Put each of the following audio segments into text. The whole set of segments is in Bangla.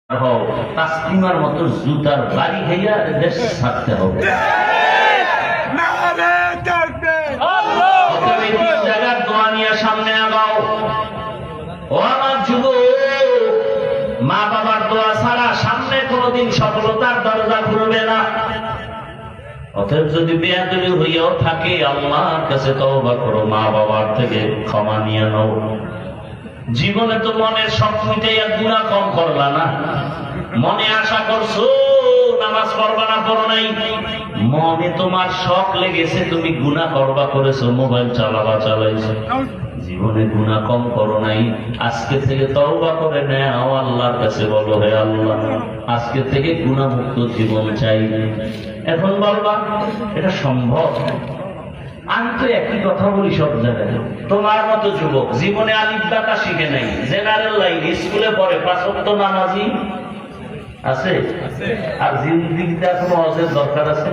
তাসলিমার মতো জুতার বাড়ি খাইয়া দেশ ছাড়তে হবে। জায়গার দোয়া নিয়ে সামনে আগাও। ও আমার যুবক, মা বাবার দোয়া ছাড়া সামনে কোনোদিন সফলতার দরজা খুলবে না। অতএব যদি বেয়াদবি হইয়াও থাকে, আল্লাহর কাছে তওবা করো, মা বাবার থেকে ক্ষমা নিয়ে নাও। জীবনে তো মনের সব মিটাইয়া গুনাহ কম করলা না। মনে আশা করছো নামাজ পড়বা না, পড়ো নাই। মনে তোমার শখ লেগেছে, তুমি গুনাহ করবা, করেছো, মোবাইল চালাইছো, জীবনে গুনাহ কম করো নাই। আজকে থেকে তওবা করে নাও, আল্লাহর কাছে বলো, হে আল্লাহ, আজকে থেকে গুনাহ মুক্ত জীবন চাই। এখন বলবা এটা সম্ভব? আমি তো একই কথা বলি সব জায়গায়। তোমার মতো যুবক জীবনে আলিফ বাতা শিখে নাই, জেনারেল লাইন, স্কুলে পড়ে, 5 ওয়াক্ত নামাজি আছে, আর জিন্দেগিতে এখনো হজের দরকার আছে।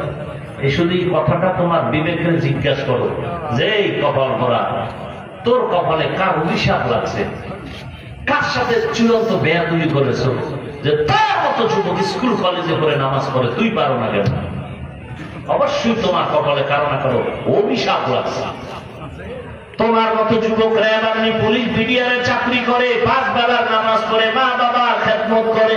এই শুধু এই কথাটা তোমার বিবেকে জিজ্ঞাসা করো যে এই কপাল করা, তোর কপালে কার অভিশাপ লাগছে, কার সাথে চূড়ান্ত বেয়াদবি করেছো যে তার মতো যুবক স্কুল কলেজে পড়ে নামাজ পড়ে, তুই পারো না কেন? অবশ্যই তোমার কপালে কারো না কারো অভিশাপ লাগছে। তোমার মতো যুবকরা এমনি পুলিশ বিডিআর চাকরি করে, 5 বেলার নামাজ পড়ে, মা বাবা খেদমত করে,